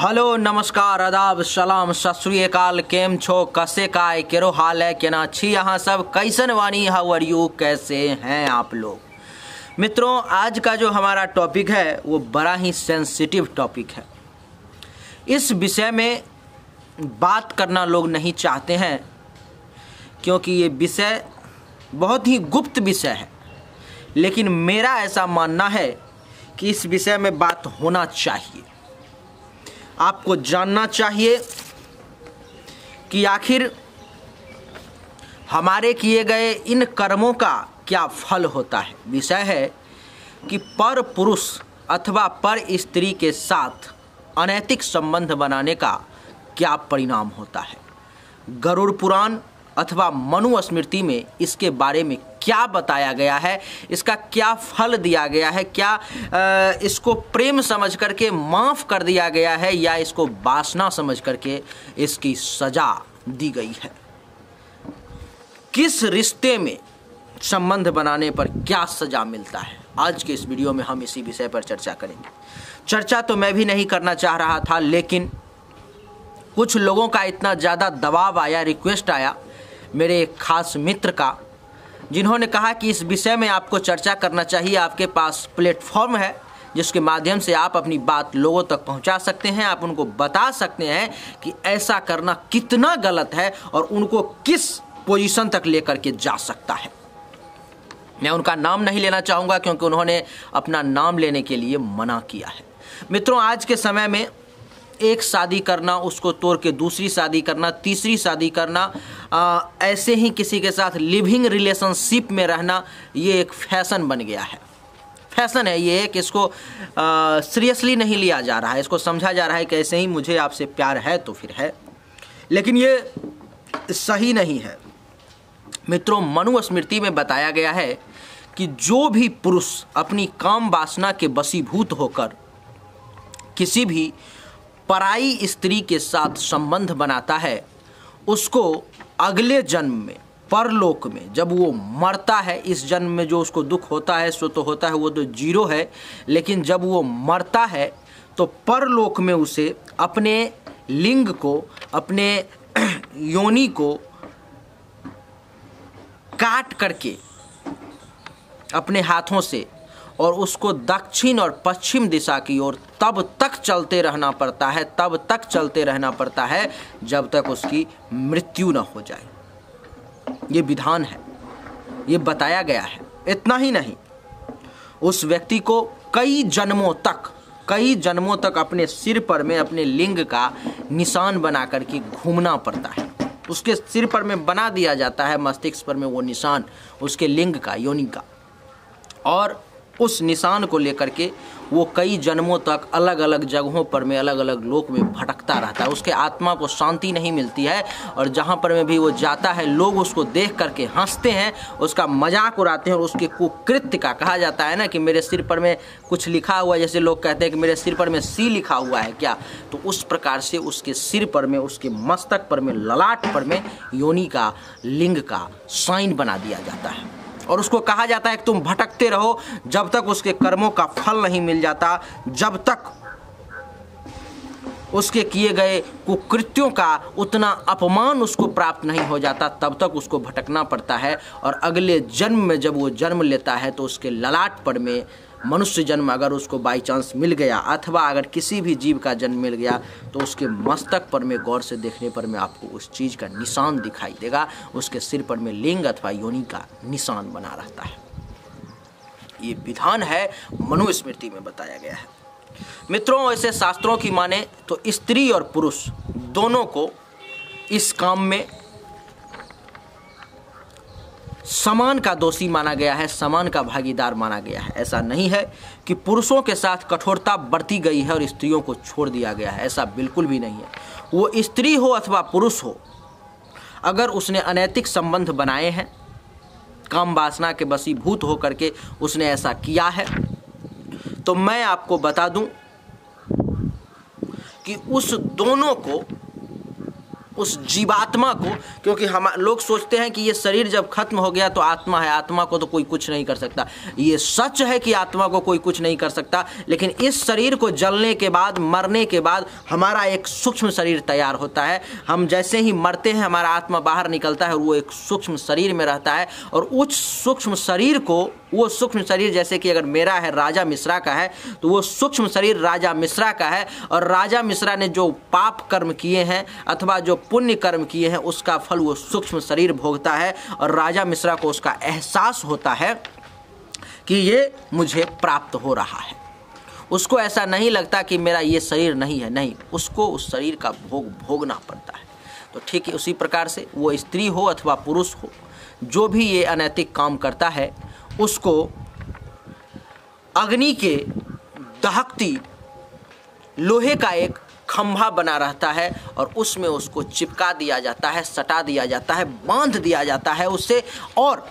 Hello नमस्कार आदाब सलाम सत श्री अकाल। केम छो, कसे काय, केरो हाल है, केना छी यहाँ सब, कैसन वानी, हाउ आर यू, कैसे हैं आप लोग। मित्रों, आज का जो हमारा टॉपिक है वो बड़ा ही सेंसिटिव टॉपिक है। इस विषय में बात करना लोग नहीं चाहते हैं क्योंकि ये विषय बहुत ही गुप्त विषय है, लेकिन मेरा ऐसा मानना है कि इस विषय में बात होना चाहिए। आपको जानना चाहिए कि आखिर हमारे किए गए इन कर्मों का क्या फल होता है। विषय है कि पर पुरुष अथवा पर स्त्री के साथ अनैतिक संबंध बनाने का क्या परिणाम होता है। गरुड़ पुराण अथवा मनुस्मृति में इसके बारे में क्या बताया गया है, इसका क्या फल दिया गया है, क्या इसको प्रेम समझ करके माफ़ कर दिया गया है या इसको वासना समझ करके इसकी सज़ा दी गई है। किस रिश्ते में संबंध बनाने पर क्या सज़ा मिलता है, आज के इस वीडियो में हम इसी विषय पर चर्चा करेंगे। चर्चा तो मैं भी नहीं करना चाह रहा था, लेकिन कुछ लोगों का इतना ज़्यादा दबाव आया, रिक्वेस्ट आया मेरे एक खास मित्र का, जिन्होंने कहा कि इस विषय में आपको चर्चा करना चाहिए। आपके पास प्लेटफॉर्म है जिसके माध्यम से आप अपनी बात लोगों तक पहुंचा सकते हैं, आप उनको बता सकते हैं कि ऐसा करना कितना गलत है और उनको किस पोजीशन तक लेकर के जा सकता है। मैं उनका नाम नहीं लेना चाहूँगा क्योंकि उन्होंने अपना नाम लेने के लिए मना किया है। मित्रों, आज के समय में एक शादी करना, उसको तोड़ के दूसरी शादी करना, तीसरी शादी करना, ऐसे ही किसी के साथ लिविंग रिलेशनशिप में रहना, ये एक फैशन बन गया है। फैशन है ये, कि इसको सीरियसली नहीं लिया जा रहा है। इसको समझा जा रहा है कि ऐसे ही मुझे आपसे प्यार है तो फिर है, लेकिन ये सही नहीं है। मित्रों, मनुस्मृति में बताया गया है कि जो भी पुरुष अपनी काम वासना के वशीभूत होकर किसी भी पराई स्त्री के साथ संबंध बनाता है, उसको अगले जन्म में, परलोक में, जब वो मरता है, इस जन्म में जो उसको दुख होता है सो तो होता है, वो तो जीरो है, लेकिन जब वो मरता है तो परलोक में उसे अपने लिंग को, अपने योनि को काट करके अपने हाथों से और उसको दक्षिण और पश्चिम दिशा की ओर तब तक चलते रहना पड़ता है, तब तक चलते रहना पड़ता है जब तक उसकी मृत्यु न हो जाए। ये विधान है, ये बताया गया है। इतना ही नहीं, उस व्यक्ति को कई जन्मों तक अपने सिर पर में अपने लिंग का निशान बना करके घूमना पड़ता है। उसके सिर पर में बना दिया जाता है, मस्तिष्क पर में वो निशान उसके लिंग का, योनि का, और उस निशान को लेकर के वो कई जन्मों तक अलग अलग जगहों पर में, अलग अलग लोक में भटकता रहता है। उसके आत्मा को शांति नहीं मिलती है और जहाँ पर में भी वो जाता है, लोग उसको देख करके हंसते हैं, उसका मजाक उड़ाते हैं और उसके कुकृत्य का, कहा जाता है ना कि मेरे सिर पर में कुछ लिखा हुआ है, जैसे लोग कहते हैं कि मेरे सिर पर में सी लिखा हुआ है क्या, तो उस प्रकार से उसके सिर पर में, उसके मस्तक पर में, ललाट पर में योनि का, लिंग का साइन बना दिया जाता है। और उसको कहा जाता है कि तुम भटकते रहो जब तक उसके कर्मों का फल नहीं मिल जाता, जब तक उसके किए गए कुकृत्यों का उतना अपमान उसको प्राप्त नहीं हो जाता, तब तक उसको भटकना पड़ता है। और अगले जन्म में जब वो जन्म लेता है तो उसके ललाट पर में मनुष्य जन्म अगर उसको बाई चांस मिल गया, अथवा अगर किसी भी जीव का जन्म मिल गया, तो उसके मस्तक पर में गौर से देखने पर में आपको उस चीज़ का निशान दिखाई देगा। उसके सिर पर में लिंग अथवा योनि का निशान बना रहता है। ये विधान है, मनुस्मृति में बताया गया है। मित्रों, ऐसे शास्त्रों की माने तो स्त्री और पुरुष दोनों को इस काम में समान का दोषी माना गया है, समान का भागीदार माना गया है। ऐसा नहीं है कि पुरुषों के साथ कठोरता बरती गई है और स्त्रियों को छोड़ दिया गया है, ऐसा बिल्कुल भी नहीं है। वो स्त्री हो अथवा पुरुष हो, अगर उसने अनैतिक संबंध बनाए हैं, काम वासना के वशीभूत होकर के उसने ऐसा किया है, तो मैं आपको बता दूं कि उस दोनों को उस जीवात्मा को, क्योंकि हम लोग सोचते हैं कि ये शरीर जब खत्म हो गया तो आत्मा है, आत्मा को तो कोई कुछ नहीं कर सकता। ये सच है कि आत्मा को कोई कुछ नहीं कर सकता, लेकिन इस शरीर को जलने के बाद, मरने के बाद हमारा एक सूक्ष्म शरीर तैयार होता है। हम जैसे ही मरते हैं हमारा आत्मा बाहर निकलता है और वो एक सूक्ष्म शरीर में रहता है, और उस सूक्ष्म शरीर को, वो सूक्ष्म शरीर जैसे कि अगर मेरा है, राजा मिश्रा का है, तो वो सूक्ष्म शरीर राजा मिश्रा का है, और राजा मिश्रा ने जो पाप कर्म किए हैं अथवा जो पुण्य कर्म किए हैं उसका फल वो सूक्ष्म शरीर भोगता है, और राजा मिश्रा को उसका एहसास होता है कि ये मुझे प्राप्त हो रहा है। उसको ऐसा नहीं लगता कि मेरा ये शरीर नहीं है, नहीं, उसको उस शरीर का भोगना पड़ता है। तो ठीक है, उसी प्रकार से वो स्त्री हो अथवा पुरुष हो, जो भी ये अनैतिक काम करता है उसको अग्नि के दहकती लोहे का एक खंभा बना रहता है और उसमें उसको चिपका दिया जाता है, सटा दिया जाता है, बांध दिया जाता है उससे, और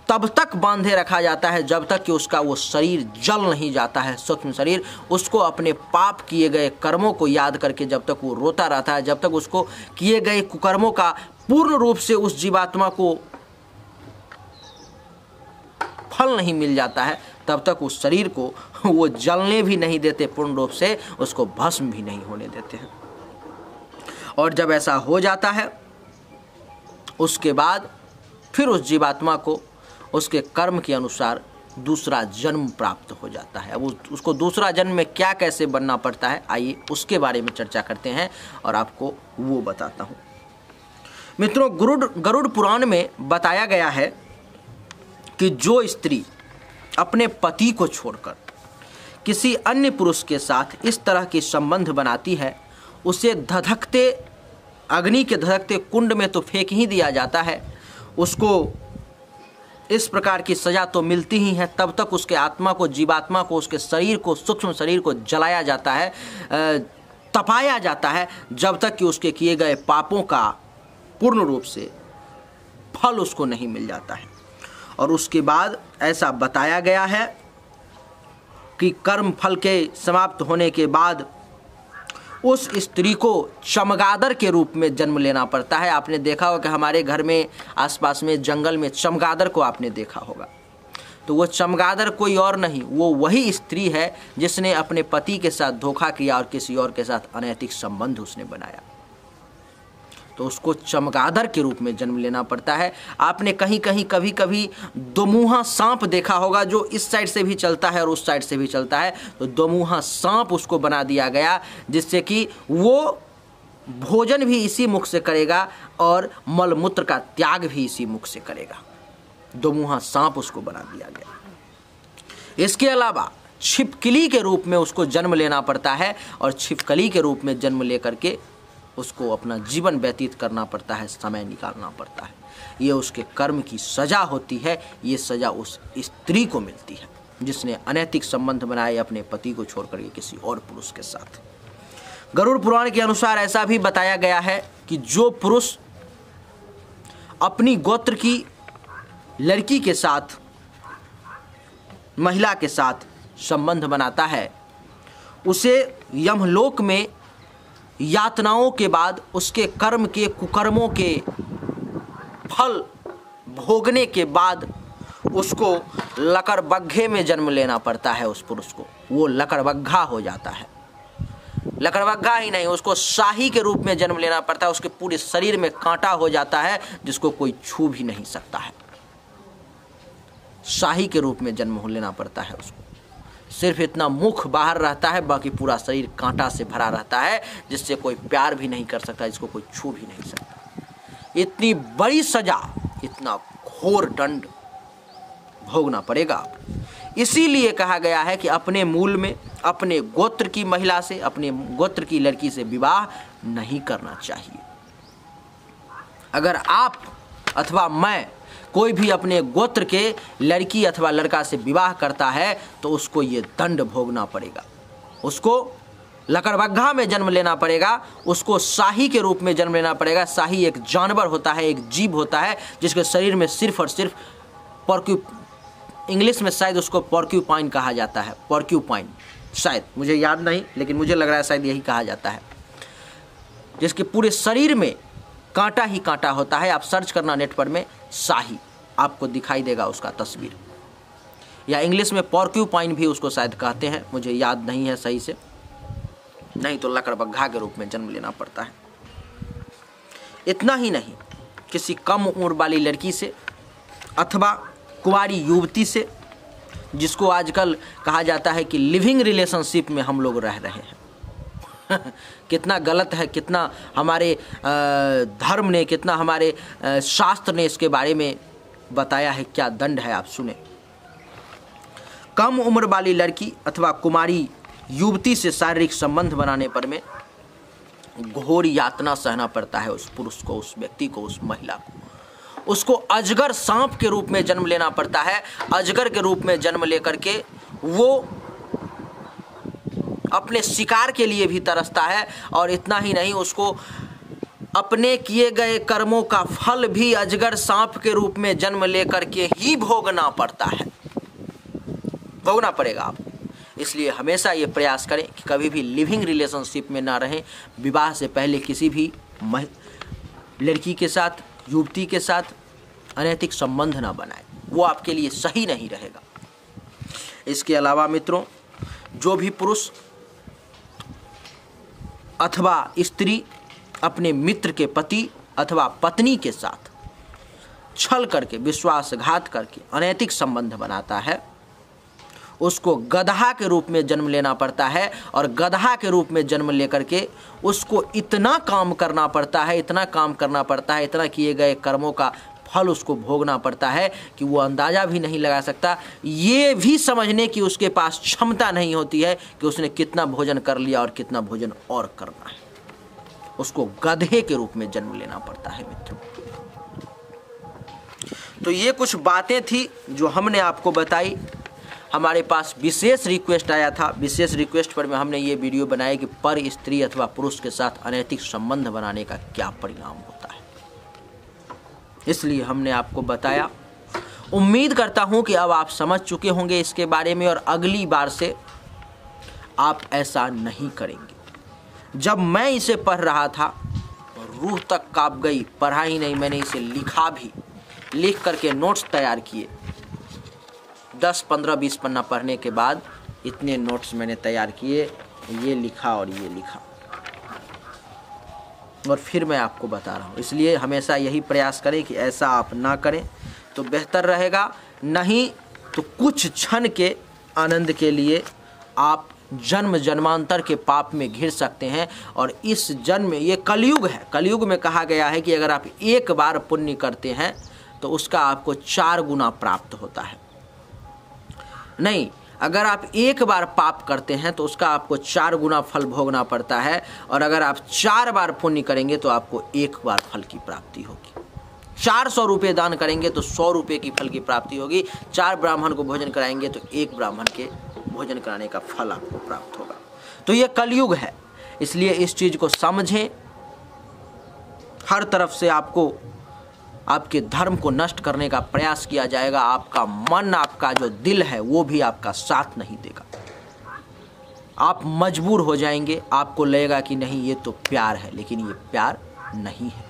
तब तक बांधे रखा जाता है जब तक कि उसका वो शरीर जल नहीं जाता है, सूक्ष्म शरीर। उसको अपने पाप किए गए कर्मों को याद करके जब तक वो रोता रहता है, जब तक उसको किए गए कुकर्मों का पूर्ण रूप से उस जीवात्मा को फल नहीं मिल जाता है, तब तक उस शरीर को वो जलने भी नहीं देते पूर्ण रूप से, उसको भस्म भी नहीं होने देते हैं। और जब ऐसा हो जाता है उसके बाद फिर उस जीवात्मा को उसके कर्म के अनुसार दूसरा जन्म प्राप्त हो जाता है। अब उसको दूसरा जन्म में क्या कैसे बनना पड़ता है, आइए उसके बारे में चर्चा करते हैं और आपको वो बताता हूँ। मित्रों, गरुड़ पुराण में बताया गया है कि जो स्त्री अपने पति को छोड़कर किसी अन्य पुरुष के साथ इस तरह के संबंध बनाती है, उसे धधकते अग्नि के धधकते कुंड में तो फेंक ही दिया जाता है। उसको इस प्रकार की सजा तो मिलती ही है, तब तक उसके आत्मा को, जीवात्मा को, उसके शरीर को, सूक्ष्म शरीर को जलाया जाता है, तपाया जाता है, जब तक कि उसके किए गए पापों का पूर्ण रूप से फल उसको नहीं मिल जाता है। और उसके बाद ऐसा बताया गया है कि कर्म फल के समाप्त होने के बाद उस स्त्री को चमगादड़ के रूप में जन्म लेना पड़ता है। आपने देखा होगा कि हमारे घर में आसपास में जंगल में चमगादड़ को आपने देखा होगा, तो वो चमगादड़ कोई और नहीं, वो वही स्त्री है जिसने अपने पति के साथ धोखा किया और किसी और के साथ अनैतिक संबंध उसने बनाया, तो उसको चमगादड़ के रूप में जन्म लेना पड़ता है। आपने कहीं कहीं कभी कभी दोमुहा सांप देखा होगा, जो इस साइड से भी चलता है और उस साइड से भी चलता है, तो दोमुहा सांप उसको बना दिया गया, जिससे कि वो भोजन भी इसी मुख से करेगा और मलमूत्र का त्याग भी इसी मुख से करेगा। दोमुहा सांप उसको बना दिया गया। इसके अलावा छिपकली के रूप में उसको जन्म लेना पड़ता है, और छिपकली के रूप में जन्म लेकर के उसको अपना जीवन व्यतीत करना पड़ता है, समय निकालना पड़ता है। ये उसके कर्म की सजा होती है। ये सजा उस स्त्री को मिलती है जिसने अनैतिक संबंध बनाए अपने पति को छोड़कर के किसी और पुरुष के साथ। गरुड़ पुराण के अनुसार ऐसा भी बताया गया है कि जो पुरुष अपनी गोत्र की लड़की के साथ, महिला के साथ संबंध बनाता है, उसे यमलोक में यातनाओं के बाद उसके कर्म के कुकर्मों के फल भोगने के बाद उसको लकड़बग्घे में जन्म लेना पड़ता है। उस पुरुष को वो लकड़बग्घा हो जाता है। लकड़बग्घा ही नहीं, उसको शाही के रूप में जन्म लेना पड़ता है। उसके पूरे शरीर में कांटा हो जाता है जिसको कोई छू भी नहीं सकता है। शाही के रूप में जन्म लेना पड़ता है उसको। सिर्फ इतना मुख बाहर रहता है, बाकी पूरा शरीर कांटा से भरा रहता है, जिससे कोई प्यार भी नहीं कर सकता, जिसको कोई छू भी नहीं सकता। इतनी बड़ी सजा, इतना घोर दंड भोगना पड़ेगा आप। इसीलिए कहा गया है कि अपने मूल में, अपने गोत्र की महिला से, अपने गोत्र की लड़की से विवाह नहीं करना चाहिए। अगर आप अथवा मैं, कोई भी अपने गोत्र के लड़की अथवा लड़का से विवाह करता है तो उसको ये दंड भोगना पड़ेगा। उसको लकड़बग्घा में जन्म लेना पड़ेगा, उसको शाही के रूप में जन्म लेना पड़ेगा। शाही एक जानवर होता है, एक जीव होता है, जिसके शरीर में सिर्फ और सिर्फ इंग्लिश में शायद उसको पॉर्क्यूपाइन कहा जाता है। पॉर्क्यूपाइन, शायद, मुझे याद नहीं, लेकिन मुझे लग रहा है शायद यही कहा जाता है। जिसके पूरे शरीर में कांटा ही कांटा होता है। आप सर्च करना नेट पर में शाही, आपको दिखाई देगा उसका तस्वीर, या इंग्लिश में पॉर्क्यूपाइन भी उसको शायद कहते हैं, मुझे याद नहीं है सही से, नहीं तो लकड़बग्घा के रूप में जन्म लेना पड़ता है। इतना ही नहीं, किसी कम उम्र वाली लड़की से अथवा कुंवारी युवती से, जिसको आजकल कहा जाता है कि लिविंग रिलेशनशिप में हम लोग रह रहे हैं कितना गलत है, कितना हमारे धर्म ने, कितना हमारे शास्त्र ने इसके बारे में बताया है, क्या दंड है आप सुने। कम उम्र वाली लड़की अथवा कुमारी युवती से शारीरिक संबंध बनाने पर में घोर यातना सहना पड़ता है उस पुरुष को, उस व्यक्ति को, उस महिला को। उसको अजगर सांप के रूप में जन्म लेना पड़ता है। अजगर के रूप में जन्म लेकर के वो अपने शिकार के लिए भी तरसता है, और इतना ही नहीं, उसको अपने किए गए कर्मों का फल भी अजगर सांप के रूप में जन्म लेकर के ही भोगना पड़ता है, भोगना पड़ेगा आपको। इसलिए हमेशा ये प्रयास करें कि कभी भी लिविंग रिलेशनशिप में ना रहें। विवाह से पहले किसी भी लड़की के साथ, युवती के साथ अनैतिक संबंध ना बनाएं, वो आपके लिए सही नहीं रहेगा। इसके अलावा मित्रों, जो भी पुरुष अथवा स्त्री अपने मित्र के पति अथवा पत्नी के साथ छल करके, विश्वासघात करके अनैतिक संबंध बनाता है, उसको गदहा के रूप में जन्म लेना पड़ता है। और गदहा के रूप में जन्म लेकर के उसको इतना काम करना पड़ता है, इतना काम करना पड़ता है, इतना किए गए कर्मों का फल उसको भोगना पड़ता है कि वो अंदाज़ा भी नहीं लगा सकता। ये भी समझने की उसके पास क्षमता नहीं होती है कि उसने कितना भोजन कर लिया और कितना भोजन और करना है। उसको गधे के रूप में जन्म लेना पड़ता है मित्रों। तो ये कुछ बातें थी जो हमने आपको बताई। हमारे पास विशेष रिक्वेस्ट आया था, विशेष रिक्वेस्ट पर में हमने ये वीडियो बनाया कि पर स्त्री अथवा पुरुष के साथ अनैतिक संबंध बनाने का क्या परिणाम होता है, इसलिए हमने आपको बताया। उम्मीद करता हूं कि अब आप समझ चुके होंगे इसके बारे में, और अगली बार से आप ऐसा नहीं करेंगे। जब मैं इसे पढ़ रहा था रूह तक कांप गई, पढ़ा ही नहीं, मैंने इसे लिखा भी, लिख करके नोट्स तैयार किए। 10, 15, 20 पन्ना पढ़ने के बाद इतने नोट्स मैंने तैयार किए, ये लिखा और ये लिखा, और फिर मैं आपको बता रहा हूँ। इसलिए हमेशा यही प्रयास करें कि ऐसा आप ना करें तो बेहतर रहेगा, नहीं तो कुछ क्षण के आनंद के लिए आप जन्म जन्मांतर के पाप में घिर सकते हैं। और इस जन्म, ये कलयुग है, कलयुग में कहा गया है कि अगर आप एक बार पुण्य करते हैं तो उसका आपको 4 गुना प्राप्त होता है। नहीं, अगर आप एक बार पाप करते हैं तो उसका आपको 4 गुना फल भोगना पड़ता है, और अगर आप 4 बार पुण्य करेंगे तो आपको 1 बार फल की प्राप्ति होगी। 400 रुपये दान करेंगे तो 100 रुपये की फल की प्राप्ति होगी। 4 ब्राह्मण को भोजन कराएंगे तो 1 ब्राह्मण के भोजन कराने का फल आपको प्राप्त होगा। तो ये कलयुग है, इसलिए इस चीज़ को समझें। हर तरफ से आपको आपके धर्म को नष्ट करने का प्रयास किया जाएगा। आपका मन, आपका जो दिल है वो भी आपका साथ नहीं देगा। आप मजबूर हो जाएंगे, आपको लगेगा कि नहीं ये तो प्यार है, लेकिन ये प्यार नहीं है,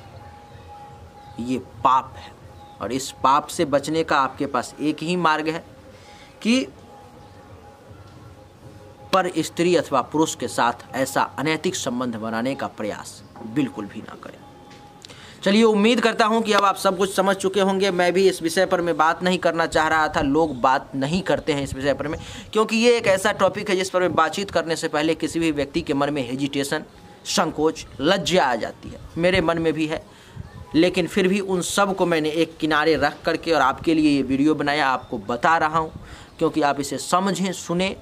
ये पाप है। और इस पाप से बचने का आपके पास एक ही मार्ग है कि पर स्त्री अथवा पुरुष के साथ ऐसा अनैतिक संबंध बनाने का प्रयास बिल्कुल भी ना करें। चलिए, उम्मीद करता हूं कि अब आप सब कुछ समझ चुके होंगे। मैं भी इस विषय पर मैं बात नहीं करना चाह रहा था, लोग बात नहीं करते हैं इस विषय पर में, क्योंकि ये एक ऐसा टॉपिक है जिस पर मैं बातचीत करने से पहले किसी भी व्यक्ति के मन में हेजिटेशन, संकोच, लज्जा आ जाती है। मेरे मन में भी है, लेकिन फिर भी उन सब को मैंने एक किनारे रख करके और आपके लिए ये वीडियो बनाया, आपको बता रहा हूँ, क्योंकि आप इसे समझें, सुने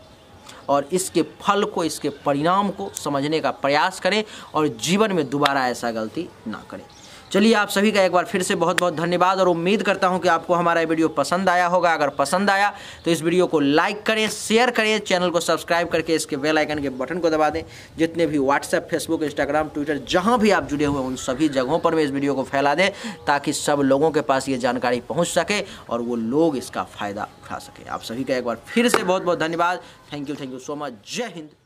और इसके फल को, इसके परिणाम को समझने का प्रयास करें और जीवन में दोबारा ऐसा गलती ना करें। चलिए, आप सभी का एक बार फिर से बहुत बहुत धन्यवाद, और उम्मीद करता हूं कि आपको हमारा वीडियो पसंद आया होगा। अगर पसंद आया तो इस वीडियो को लाइक करें, शेयर करें, चैनल को सब्सक्राइब करके इसके बेल आइकन के बटन को दबा दें। जितने भी व्हाट्सएप, फेसबुक, इंस्टाग्राम, ट्विटर, जहां भी आप जुड़े हुए हैं उन सभी जगहों पर में इस वीडियो को फैला दें, ताकि सब लोगों के पास ये जानकारी पहुँच सके और वो लोग इसका फ़ायदा उठा सके। आप सभी का एक बार फिर से बहुत बहुत धन्यवाद। Thank you so much. जय हिंद।